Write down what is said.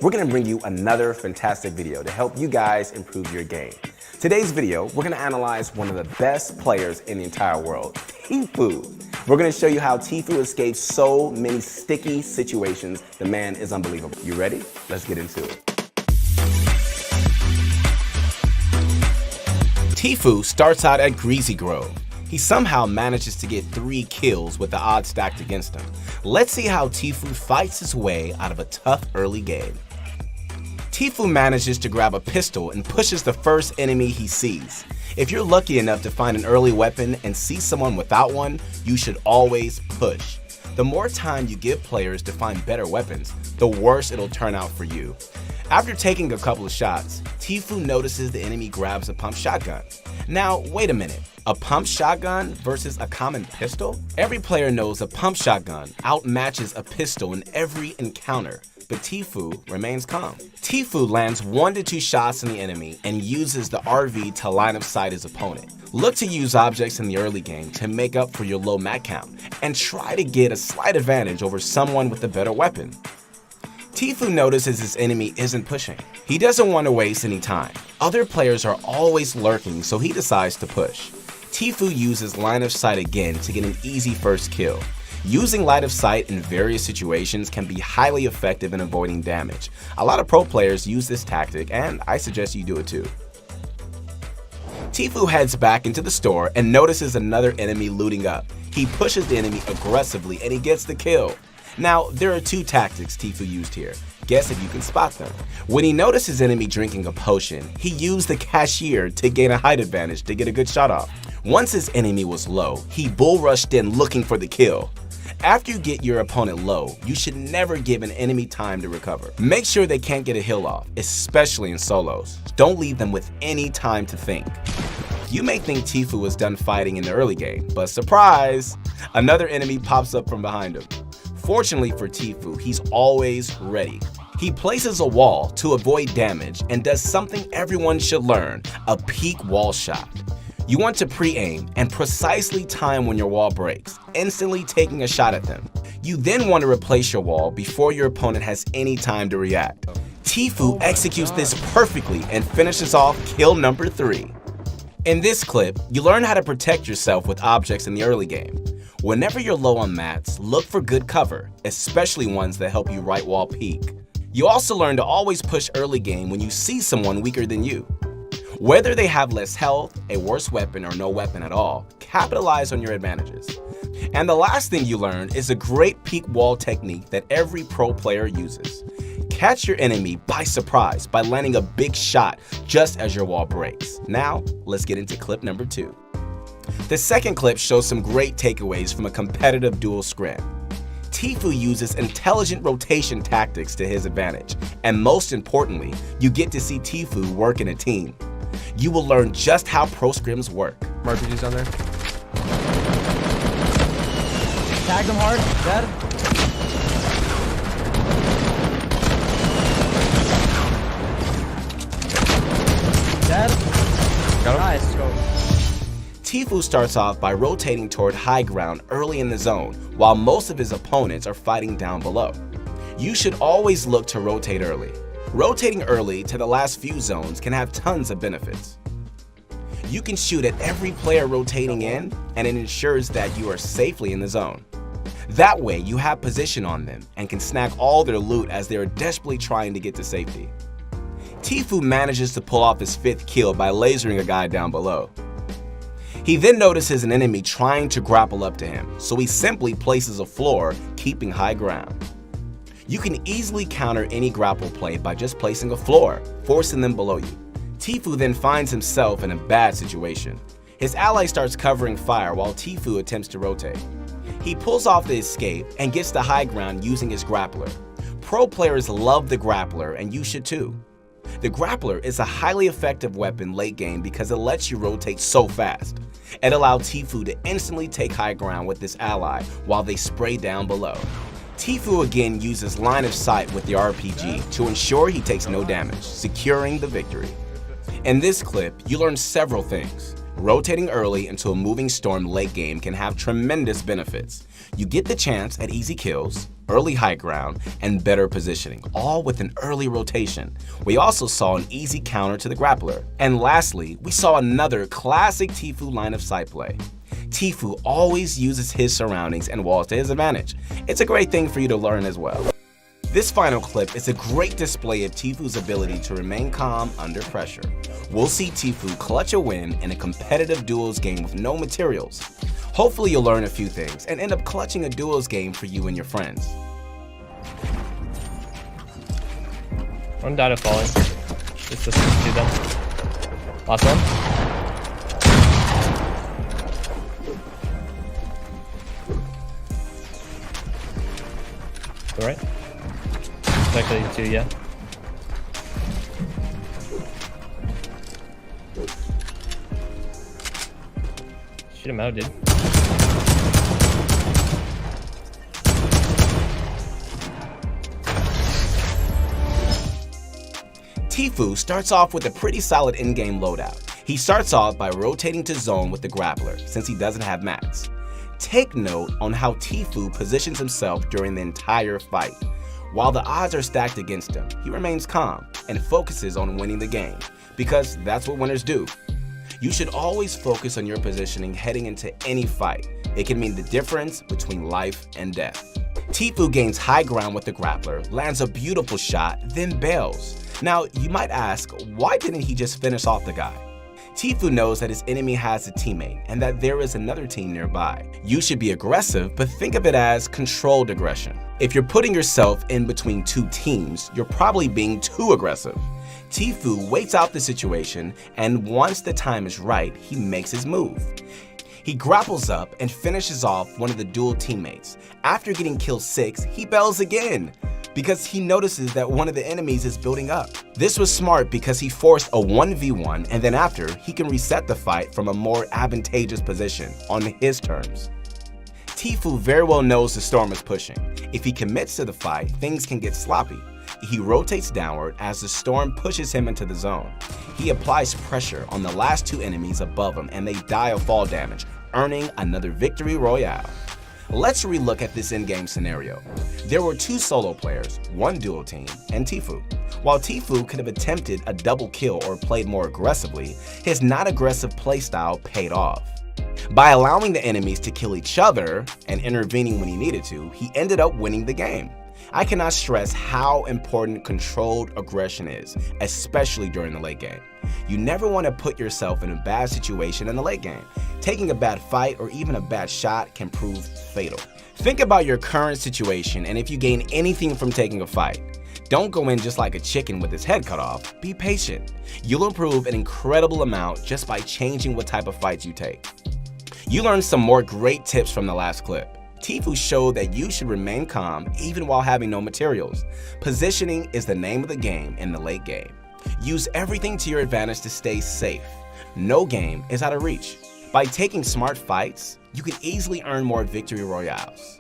We're going to bring you another fantastic video to help you guys improve your game. Today's video, we're going to analyze one of the best players in the entire world, tfue. We're going to show you how tfue escapes so many sticky situations. The man is unbelievable. You ready? Let's get into it. Tfue starts out at Greasy Grove. He somehow manages to get 3 kills with the odds stacked against him. Let's see how tfue fights his way out of a tough early game. Tfue manages to grab a pistol and pushes the first enemy he sees. If you're lucky enough to find an early weapon and see someone without one, you should always push. The more time you give players to find better weapons, the worse it'll turn out for you. After taking a couple of shots, tfue notices the enemy grabs a pump shotgun. Now, wait a minute. A pump shotgun versus a common pistol? Every player knows a pump shotgun outmatches a pistol in every encounter, but tfue remains calm. Tfue lands 1 to 2 shots on the enemy and uses the RV to line of sight his opponent. Look to use objects in the early game to make up for your low mat count, and try to get a slight advantage over someone with a better weapon. Tfue notices his enemy isn't pushing. He doesn't want to waste any time. Other players are always lurking, so he decides to push. Tfue uses line of sight again to get an easy first kill. Using line of sight in various situations can be highly effective in avoiding damage. A lot of pro players use this tactic, and I suggest you do it too. Tfue heads back into the store and notices another enemy looting up. He pushes the enemy aggressively and he gets the kill. Now, there are 2 tactics tfue used here. Guess if you can spot them. When he noticed his enemy drinking a potion, he used the cashier to gain a height advantage to get a good shot off. Once his enemy was low, he bull rushed in looking for the kill. After you get your opponent low, you should never give an enemy time to recover. Make sure they can't get a heal off, especially in solos. Don't leave them with any time to think. You may think tfue was done fighting in the early game, but surprise! Another enemy pops up from behind him. Fortunately for tfue, he's always ready. He places a wall to avoid damage and does something everyone should learn, a peek wall shot. You want to pre-aim and precisely time when your wall breaks, instantly taking a shot at them. You then want to replace your wall before your opponent has any time to react. Tfue executes this perfectly and finishes off kill number 3. In this clip, you learn how to protect yourself with objects in the early game. Whenever you're low on mats, look for good cover, especially ones that help you right wall peek. You also learn to always push early game when you see someone weaker than you. Whether they have less health, a worse weapon, or no weapon at all, capitalize on your advantages. And the last thing you learn is a great peek wall technique that every pro player uses. Catch your enemy by surprise by landing a big shot just as your wall breaks. Now, let's get into clip number 2. The second clip shows some great takeaways from a competitive duel scrim. Tfue uses intelligent rotation tactics to his advantage, and most importantly, you get to see tfue work in a team. You will learn just how pro scrims work. RPG's on there. Tag them hard. Dead. Dead. Got him. Nice. Go. Tfue starts off by rotating toward high ground early in the zone, while most of his opponents are fighting down below. You should always look to rotate early. Rotating early to the last few zones can have tons of benefits. You can shoot at every player rotating in, and it ensures that you are safely in the zone. That way, you have position on them and can snag all their loot as they are desperately trying to get to safety. Tfue manages to pull off his 5th kill by lasering a guy down below. He then notices an enemy trying to grapple up to him, so he simply places a floor, keeping high ground. You can easily counter any grapple play by just placing a floor, forcing them below you. Tfue then finds himself in a bad situation. His ally starts covering fire while Tfue attempts to rotate. He pulls off the escape and gets the high ground using his grappler. Pro players love the grappler, and you should too. The grappler is a highly effective weapon late game because it lets you rotate so fast. It allowed tfue to instantly take high ground with this ally while they spray down below. Tfue again uses line of sight with the RPG to ensure he takes no damage, securing the victory. In this clip, you learn several things. Rotating early into a moving storm late game can have tremendous benefits. You get the chance at easy kills, early high ground, and better positioning, all with an early rotation. We also saw an easy counter to the grappler. And lastly, we saw another classic tfue line of sight play. tfue always uses his surroundings and walls to his advantage. It's a great thing for you to learn as well. This final clip is a great display of tfue's ability to remain calm under pressure. We'll see tfue clutch a win in a competitive duels game with no materials. Hopefully you'll learn a few things and end up clutching a duels game for you and your friends. One died of falling. Just to do them. Last one. Alright. Actually, 2, yeah. Shoot him out, dude. tfue starts off with a pretty solid in-game loadout. He starts off by rotating to zone with the grappler, since he doesn't have max. Take note on how tfue positions himself during the entire fight. While the odds are stacked against him, he remains calm and focuses on winning the game, because that's what winners do. You should always focus on your positioning heading into any fight. It can mean the difference between life and death. tfue gains high ground with the grappler, lands a beautiful shot, then bails. Now, you might ask, why didn't he just finish off the guy? tfue knows that his enemy has a teammate and that there is another team nearby. You should be aggressive, but think of it as controlled aggression. If you're putting yourself in between two teams, you're probably being too aggressive. tfue waits out the situation, and once the time is right, he makes his move. He grapples up and finishes off one of the dual teammates. After getting kill 6, he bails again, because he notices that one of the enemies is building up. This was smart because he forced a 1v1, and then after, he can reset the fight from a more advantageous position on his terms. tfue very well knows the storm is pushing. If he commits to the fight, things can get sloppy. He rotates downward as the storm pushes him into the zone. He applies pressure on the last 2 enemies above him, and they die of fall damage, earning another victory royale. Let's relook at this in-game scenario. There were 2 solo players, 1 dual team, and tfue. While tfue could have attempted a double kill or played more aggressively, his not aggressive playstyle paid off. By allowing the enemies to kill each other and intervening when he needed to, he ended up winning the game. I cannot stress how important controlled aggression is, especially during the late game. You never want to put yourself in a bad situation in the late game. Taking a bad fight or even a bad shot can prove fatal. Think about your current situation and if you gain anything from taking a fight. Don't go in just like a chicken with his head cut off. Be patient. You'll improve an incredible amount just by changing what type of fights you take. You learned some more great tips from the last clip. tfue showed that you should remain calm even while having no materials. Positioning is the name of the game in the late game. Use everything to your advantage to stay safe. No game is out of reach. By taking smart fights, you can easily earn more victory royales.